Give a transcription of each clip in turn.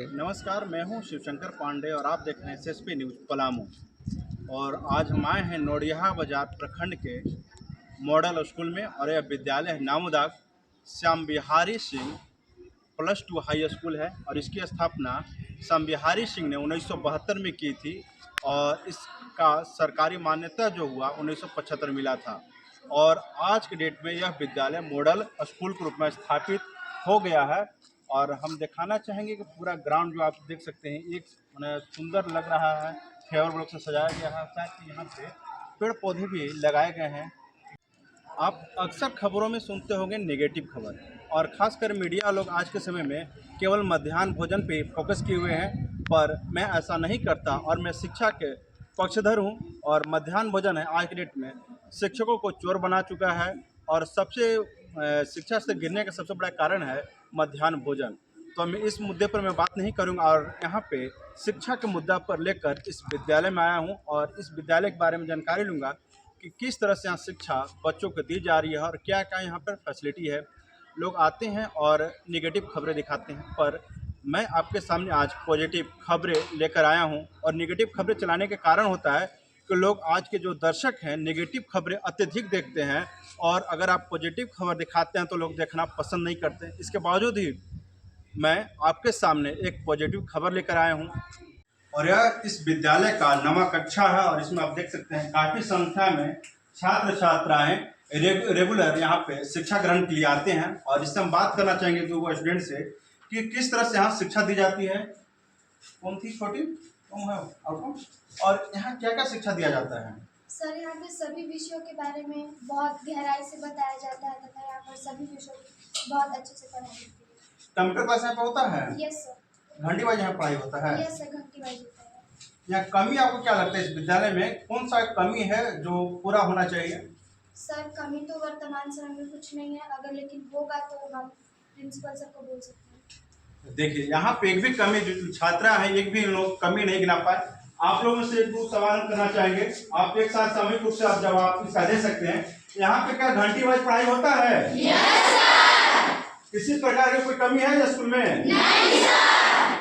चाहेंगे। नमस्कार, मैं हूं शिवशंकर पांडे और आप देख रहे हैं एसएसपी न्यूज़ पलामू। और आज हम आए हैं नोडिया बाजार प्रखंड के मॉडल स्कूल में और यह विद्यालय है नामोदाग श्याम बिहारी सिंह +2 हाई स्कूल है और इसकी स्थापना श्याम बिहारी सिंह ने 1972 में की थी और इसका सरकारी मान्यता जो हुआ 1975 मिला था। और आज के डेट में यह विद्यालय मॉडल स्कूल के रूप में स्थापित हो गया है। और हम दिखाना चाहेंगे कि पूरा ग्राउंड जो आप देख सकते हैं एक सुंदर लग रहा है, फ्लेवर ब्लॉक से सजाया गया है। साथ ही यहाँ पे पेड़ पौधे भी लगाए गए हैं। आप अक्सर खबरों में सुनते होंगे नेगेटिव खबर, और ख़ासकर मीडिया लोग आज के समय में केवल मध्याह्न भोजन पे फोकस किए हुए हैं, पर मैं ऐसा नहीं करता और मैं शिक्षा के पक्षधर हूँ। और मध्याह्न भोजन है आज के डेट में शिक्षकों को चोर बना चुका है और सबसे शिक्षा से गिरने का सबसे बड़ा कारण है मध्याह्न भोजन। तो मैं इस मुद्दे पर मैं बात नहीं करूँगा और यहाँ पे शिक्षा के मुद्दा पर लेकर इस विद्यालय में आया हूँ और इस विद्यालय के बारे में जानकारी लूँगा कि किस तरह से यहाँ शिक्षा बच्चों को दी जा रही है और क्या क्या यहाँ पर फैसिलिटी है। लोग आते हैं और निगेटिव खबरें दिखाते हैं, पर मैं आपके सामने आज पॉजिटिव खबरें लेकर आया हूँ। और निगेटिव खबरें चलाने के कारण होता है कि लोग आज के जो दर्शक हैं नेगेटिव खबरें अत्यधिक देखते हैं, और अगर आप पॉजिटिव खबर दिखाते हैं तो लोग देखना पसंद नहीं करते। इसके बावजूद ही मैं आपके सामने एक पॉजिटिव खबर लेकर आया हूँ। और यह इस विद्यालय का नवा कक्षा है और इसमें आप देख सकते हैं काफ़ी संख्या में छात्र छात्राएं रेगुलर यहाँ पे शिक्षा ग्रहण के लिए आते हैं। और इससे हम बात करना चाहेंगे दो स्टूडेंट से कि किस तरह से यहाँ शिक्षा दी जाती है। कौन थी छोटी तुम है आपको, और यहाँ क्या क्या शिक्षा दिया जाता है? सर, यहाँ पे सभी विषयों के बारे में बहुत गहराई से बताया जाता है तथा यहाँ पर सभी विषयों बहुत अच्छे से पढ़ाई जाती है। कंप्यूटर क्लास यहाँ पे होता है? Yes sir. घंटी वाइज यहाँ पढ़ाई होता है? यस सर, घंटी वाइज होता है। यहाँ कमी आपको क्या लगता है इस विद्यालय में, कौन सा कमी है जो पूरा होना चाहिए? सर, कमी तो वर्तमान समय में कुछ नहीं है, अगर लेकिन होगा तो हम प्रिंसिपल सर को बोल सकते हैं। देखिए यहाँ पे एक भी कमी जो छात्रा है एक भी लोग कमी नहीं गिना पाए। आप लोगों से एक दो सवाल करना चाहेंगे, आप एक साथ सामूहिक रूप से आप जवाब इसका दे सकते हैं। यहाँ पे क्या घंटी वाइज पढ़ाई होता है? Yes sir. किसी प्रकार की कोई कमी है स्कूल में? नहीं सर।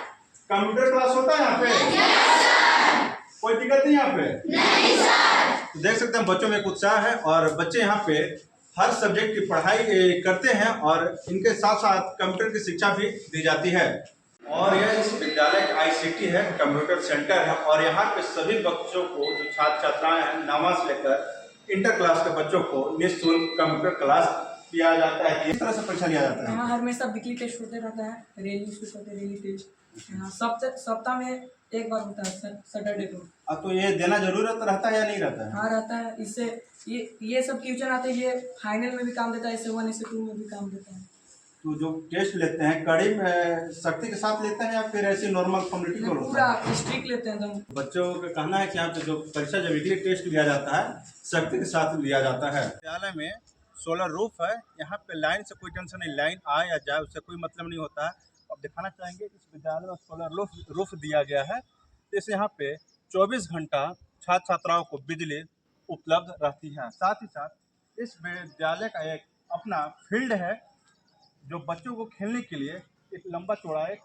कंप्यूटर क्लास होता है यहाँ पे? Yes sir. कोई दिक्कत नहीं यहाँ पे? नहीं सर। तो देख सकते हैं बच्चों में एक उत्साह है और बच्चे यहाँ पे हर सब्जेक्ट की पढ़ाई करते हैं और इनके साथ साथ कंप्यूटर की शिक्षा भी दी जाती है। और यह इस विद्यालय का ICT है, कंप्यूटर सेंटर है। और यहाँ पे सभी बच्चों को जो छात्र छात्राएं हैं नवा से लेकर इंटर क्लास के बच्चों को निःशुल्क कंप्यूटर क्लास दिया जाता है। किस तरह से परीक्षा लिया जाता है? यहाँ हमेशा वीकली टेस्ट होते रहता है, डेली टेस्ट। यहाँ सप्ताह में एक बार होता है सैटरडे को। अब तो ये देना जरूरत रहता है या नहीं रहता है? हाँ रहता है। इससे ये सब क्वेश्चन आते हैं, ये फाइनल में भी काम देता है, इससे 1 इससे 2 में भी काम देता है। तो जो टेस्ट लेते हैं कड़ी में सख्ती के साथ लेते हैं या फिर ऐसी नॉर्मल फॉर्मेलिटी को? पूरा स्ट्रिक्ट लेते हैं एकदम। बच्चों का कहना है कि यहाँ पे जो परीक्षा जो वीकली टेस्ट लिया जाता है सख्ती के साथ लिया जाता है। विद्यालय में सोलर रूफ है, यहाँ पे लाइन से कोई टेंशन नहीं, लाइन आए या जाए उससे कोई मतलब नहीं होता है। अब दिखाना चाहेंगे इस विद्यालय में सोलर रूफ दिया गया है, जैसे यहाँ पे 24 घंटा छात्र छात्राओं को बिजली उपलब्ध रहती है। साथ ही साथ इस विद्यालय का एक अपना फील्ड है जो बच्चों को खेलने के लिए एक लंबा चौड़ा एक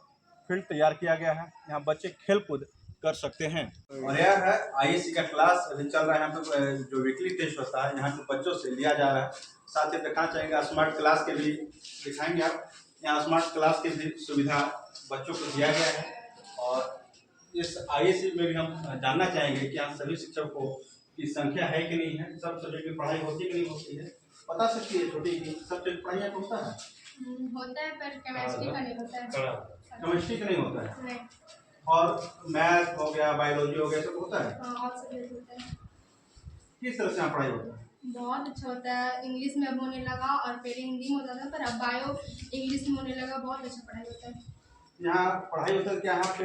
फील्ड तैयार किया गया है, यहाँ बच्चे खेल कूद कर सकते हैं। और यह है ISC का क्लास अभी चल रहा है। यहाँ पे जो वीकली टेस्ट होता है यहाँ पे बच्चों से लिया जा रहा है। साथ ही दिखाना चाहेंगे स्मार्ट क्लास के भी दिखाएंगे आप, यहाँ स्मार्ट क्लास की भी सुविधा बच्चों को दिया गया है। और इस ISC में भी हम जानना चाहेंगे कि यहाँ सभी शिक्षकों की संख्या है कि नहीं है, सब सब्जेक्ट की पढ़ाई होती है कि नहीं होती है। बता सकती है छोटी की सब सब्जेक्ट पढ़ाई होता है? होता है पर केमिस्ट्री का नहीं होता है। केमिस्ट्री का नहीं होता है? नहीं। और मैथ हो गया, बायोलॉजी हो गया, सब होता है? हाँ, और सब्जेक्ट होता है। किस तरह से यहाँ पढ़ाई होता है? बहुत अच्छा होता है। इंग्लिश में अब होने लगा और पहले हिंदी में होता था, पर अब बायो इंग्लिश में होने लगा। बहुत अच्छा पढ़ाई होता है। यहाँ पढ़ाई होता है क्या? यहाँ पे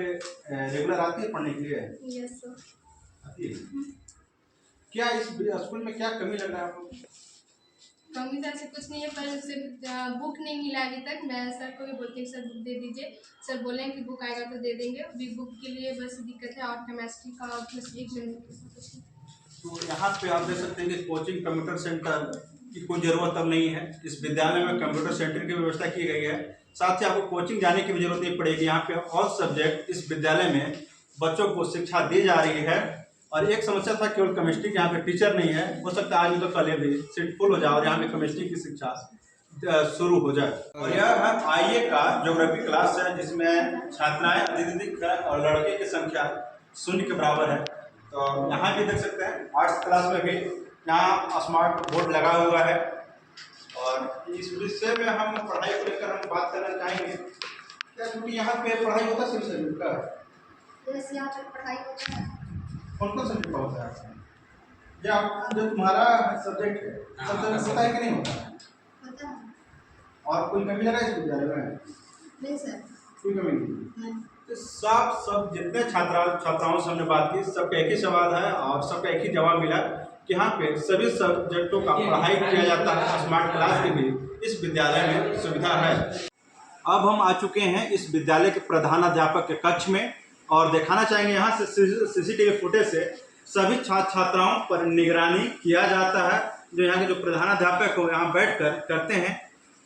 रेगुलर आती है पढ़ने के लिए? Yes sir. आती है। क्या इस स्कूल में क्या कमी लग रहा है आपको? कमी तो ऐसे कुछ नहीं है, पर सिर्फ बुक नहीं मिला अभी तक। मैं सर को भी बोलती हूँ सर बुक दे दीजिए, सर बोले कि बुक आएगा तो दे देंगे। अभी बुक के लिए बस दिक्कत है और केमिस्ट्री का बस 1 महीने। तो यहाँ पे आप देख सकते हैं कि कोचिंग कंप्यूटर सेंटर की कोई ज़रूरत अब नहीं है। इस विद्यालय में कंप्यूटर सेंटर की व्यवस्था की गई है साथ ही आपको कोचिंग जाने की भी जरूरत नहीं पड़ेगी। यहाँ पे ऑल सब्जेक्ट इस विद्यालय में बच्चों को शिक्षा दी जा रही है। और एक समस्या था केवल केमिस्ट्री के, यहाँ पे टीचर नहीं है। हो सकता है आज तो कल भी सीट फुल हो जाए और यहाँ पे केमिस्ट्री की शिक्षा शुरू हो जाए। और यह है आईए का ज्योग्राफी क्लास है, जिसमें छात्राएं अत्यधिक है और लड़के की संख्या 0 के बराबर है। तो यहाँ भी देख सकते हैं आर्ट्स क्लास में भी यहाँ स्मार्ट बोर्ड लगा हुआ है। और इस विषय में हम पढ़ाई को लेकर हम बात करना चाहेंगे क्या, क्योंकि यहाँ पे पढ़ाई होता है सिर्फ सब्जेक्ट का। जैसे यहाँ पे पढ़ाई होता है, कौन कौन सब्जेक्ट होता है? या जो तुम्हारा सब्जेक्ट है सब्जेक्ट होता है कि नहीं होता है? होता है। और कोई कमी लगा इस विद्यालय में? नहीं सर, कोई कमी नहीं। नहीं। तो सब जितने छात्राओं से हमने बात की, सबका एक ही सवाल है और सबका एक ही जवाब मिला कि यहाँ पे सभी सब्जेक्टों का पढ़ाई किया जाता है। स्मार्ट क्लास की भी इस विद्यालय में सुविधा है। अब हम आ चुके हैं इस विद्यालय के प्रधानाध्यापक के कक्ष में और दिखाना चाहेंगे यहाँ से सीसीटीवी फुटेज से सभी छात्र छात्राओं पर निगरानी किया जाता है, जो यहाँ के जो प्रधानाध्यापक हो यहाँ बैठकर करते हैं।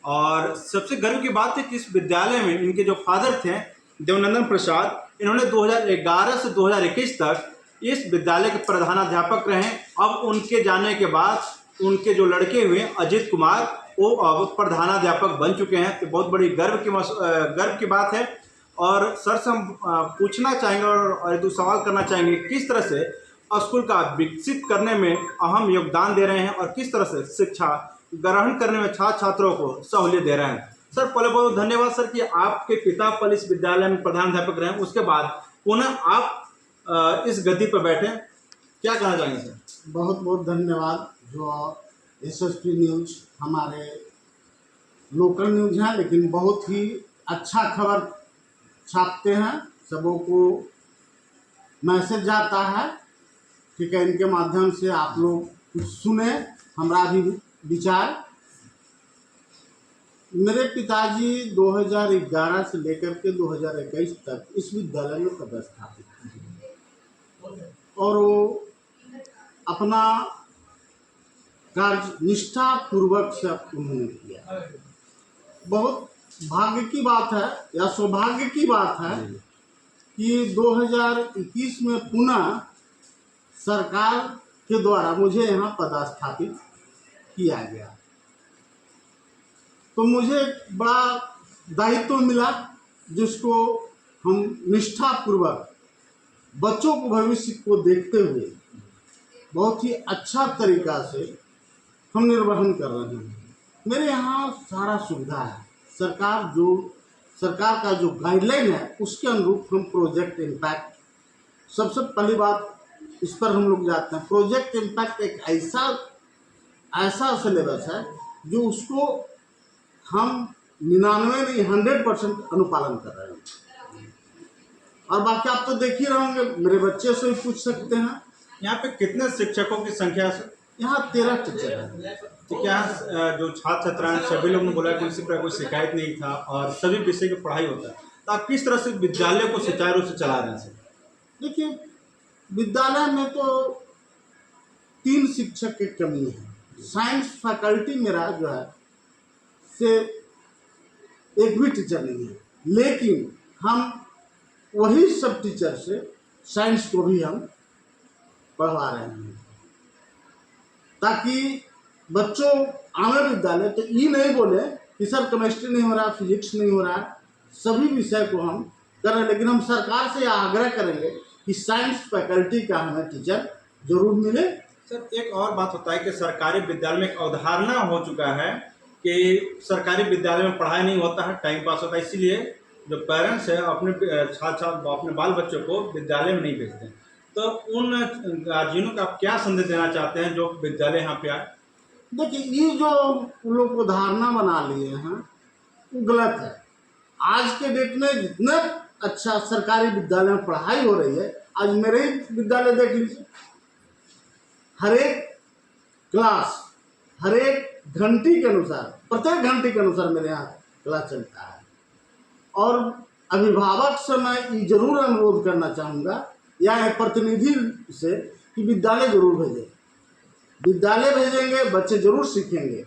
और सबसे गर्व की बात है कि इस विद्यालय में इनके जो फादर थे देवनंदन प्रसाद, इन्होंने 2011 से 2021 तक इस विद्यालय के प्रधानाध्यापक रहे। अब उनके जाने के बाद उनके जो लड़के हुए अजीत कुमार, वो अब प्रधानाध्यापक बन चुके हैं। तो बहुत बड़ी गर्व की बात है। और सर से हम पूछना चाहेंगे और दो सवाल करना चाहेंगे, किस तरह से स्कूल का विकसित करने में अहम योगदान दे रहे हैं और किस तरह से शिक्षा ग्रहण करने में छात्र छात्रों को सहूलियत दे रहे हैं। सर पहले बहुत धन्यवाद सर कि आपके पिता पल इस विद्यालय में प्रधानाध्यापक रहे, उसके बाद पुनः आप इस गद्दी पर बैठे, क्या कहना चाहेंगे सर? बहुत बहुत धन्यवाद। जो एसएसपी न्यूज हमारे लोकल न्यूज है, लेकिन बहुत ही अच्छा खबर छापते हैं, सबों को मैसेज जाता है, ठीक है। इनके माध्यम से आप लोग कुछ सुने, हमारा भी विचार। मेरे पिताजी 2011 से लेकर के 2021 तक इस विद्यालय में पदस्थापित थे और वो अपना कार्य निष्ठा पूर्वक से उन्होंने किया। बहुत भाग्य की बात है या सौभाग्य की बात है कि 2021 में पुनः सरकार के द्वारा मुझे यहाँ पदस्थापित किया गया। तो मुझे बड़ा दायित्व मिला, जिसको हम निष्ठापूर्वक बच्चों को भविष्य को देखते हुए बहुत ही अच्छा तरीका से हम निर्वहन कर रहे हैं। मेरे यहाँ सारा सुविधा है। सरकार का जो गाइडलाइन है उसके अनुरूप हम प्रोजेक्ट इम्पैक्ट, सबसे पहली बात इस पर हम लोग जाते हैं। प्रोजेक्ट इम्पैक्ट एक ऐसा सिलेबस है जो उसको हम 99 नहीं 100% अनुपालन कर रहे हैं। और बाकी आप तो देख ही रहोगे, मेरे बच्चे से भी पूछ सकते हैं। यहाँ पे कितने शिक्षकों की संख्या है? यहाँ 13 टीचर हैं। तो क्या जो छात्र छात्राएं सभी लोगों ने बोला कि किसी प्रकार कोई शिकायत नहीं था और सभी विषय की पढ़ाई होता है, तो आप किस तरह से विद्यालय को सुचारू रूप से चला रहे हैं? देखिए, विद्यालय में तो 3 शिक्षक की कमी है। साइंस फैकल्टी मेरा जो है से एक भी टीचर नहीं है, लेकिन हम वही सब टीचर से साइंस को भी हम पढ़वा रहे हैं, ताकि बच्चों आवे विद्यालय तो ये नहीं बोले कि सर केमिस्ट्री नहीं हो रहा, फिजिक्स नहीं हो रहा। सभी विषय को हम कर रहे हैं, लेकिन हम सरकार से आग्रह करेंगे कि साइंस फैकल्टी का हमें टीचर जरूर मिले। सर एक और बात होता है कि सरकारी विद्यालय में एक अवधारणा हो चुका है कि सरकारी विद्यालय में पढ़ाई नहीं होता है, टाइम पास होता है, इसीलिए जो पेरेंट्स है अपने अपने बाल बच्चों को विद्यालय में नहीं भेजते। तो उन गार्जियनों का आप क्या संदेश देना चाहते हैं जो विद्यालय यहाँ पे आए? देखिए, ये जो लोग धारणा बना लिए हैं वो गलत है। आज के डेट में जितना अच्छा सरकारी विद्यालय में पढ़ाई हो रही है, आज मेरे ही विद्यालय देख लीजिए, हर एक क्लास हर एक घंटी के अनुसार, प्रत्येक घंटी के अनुसार मेरे यहाँ क्लास चलता है। और अभिभावक से मैं ये जरूर अनुरोध करना चाहूँगा या प्रतिनिधि से कि विद्यालय जरूर भेजें। विद्यालय भेजेंगे, बच्चे जरूर सीखेंगे।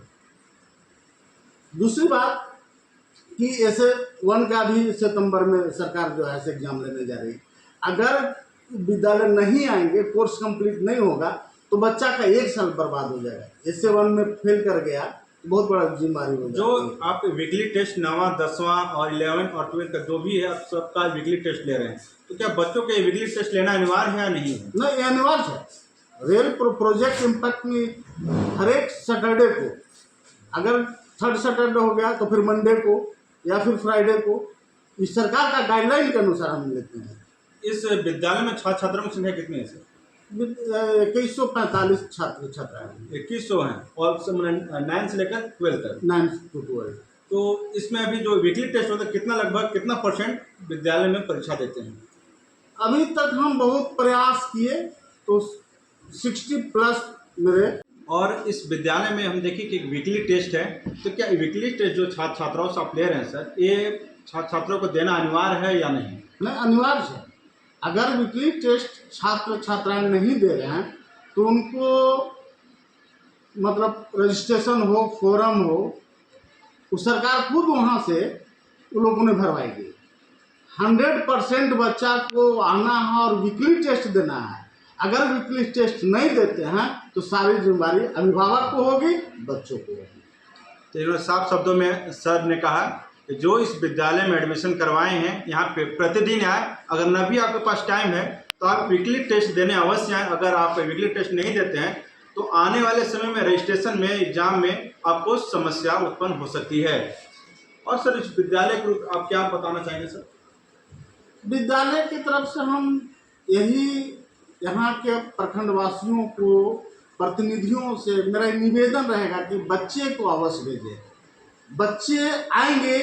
दूसरी बात, कि ऐसे 1 का भी सितंबर में सरकार जो है एग्जाम लेने जा रही है। अगर विद्यालय नहीं आएंगे, कोर्स कंप्लीट नहीं होगा तो बच्चा का 1 साल बर्बाद हो जाएगा। इससे 1 में फेल कर गया तो बहुत बड़ा जिम्मेदारी हो जो जाती है। आप वीकली टेस्ट 9वां 10वां और 11th और 12th का जो भी है आप सबका वीकली टेस्ट ले रहे हैं, तो क्या बच्चों के वीकली टेस्ट लेना अनिवार्य है या नहीं है? नहीं, ये अनिवार्य है। रेल प्रोजेक्ट इम्पैक्ट में हर एक सैटरडे को, अगर 3rd सैटरडे हो गया तो फिर मंडे को या फिर फ्राइडे को, इस सरकार का गाइडलाइन के अनुसार हम लेते हैं। इस विद्यालय में छात्र छात्रों की संख्या कितनी है सर? 2145 छात्र छात्रा हैं, 2100 हैं और 9 से लेकर 12 तक। 9 to 12। तो इसमें अभी जो वीकली टेस्ट होता है कितना परसेंट विद्यालय में परीक्षा देते हैं? अभी तक हम बहुत प्रयास किए तो 60+ मेरे। और इस विद्यालय में हम देखिए कि एक वीकली टेस्ट है, तो क्या वीकली टेस्ट जो छात्र छात्राओं से आप ले रहे हैं सर, ये छात्र छात्राओं को देना अनिवार्य है या नहीं? नहीं, अनिवार्य है। अगर वीकली टेस्ट छात्र छात्राएं नहीं दे रहे हैं तो उनको मतलब रजिस्ट्रेशन हो, फॉर्म हो, तो सरकार खुद वहाँ से उन लोगों ने भरवाएगी। 100% बच्चा को आना है और वीकली टेस्ट देना है। अगर वीकली टेस्ट नहीं देते हैं तो सारी जिम्मेदारी अभिभावक को होगी, बच्चों को होगी। तो इन्होंने साफ शब्दों में सर ने कहा कि जो इस विद्यालय में एडमिशन करवाए हैं यहाँ पे प्रतिदिन आए, अगर न भी आपके पास टाइम है तो आप वीकली टेस्ट देने अवश्य आए। अगर आप वीकली टेस्ट नहीं देते हैं तो आने वाले समय में रजिस्ट्रेशन में, एग्जाम में आपको समस्या उत्पन्न हो सकती है। और सर इस विद्यालय को आप क्या बताना चाहेंगे सर? विद्यालय की तरफ से हम यही यहाँ के प्रखंड वासियों को, प्रतिनिधियों से मेरा निवेदन रहेगा कि बच्चे को अवश्य भेजें। बच्चे आएंगे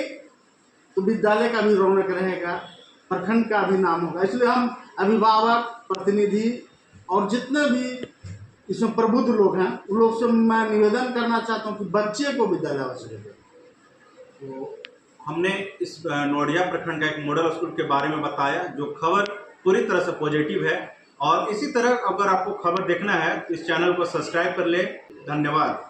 तो विद्यालय का भी रौनक रहेगा, प्रखंड का भी नाम होगा। इसलिए हम अभिभावक, प्रतिनिधि और जितने भी इसमें प्रबुद्ध लोग हैं उन लोग से मैं निवेदन करना चाहता हूँ कि बच्चे को विद्यालय अवश्य भेजें। तो हमने इस नोडिया प्रखंड का एक मॉडल स्कूल के बारे में बताया, जो खबर पूरी तरह से पॉजिटिव है। और इसी तरह अगर आपको खबर देखना है तो इस चैनल को सब्सक्राइब कर ले। धन्यवाद।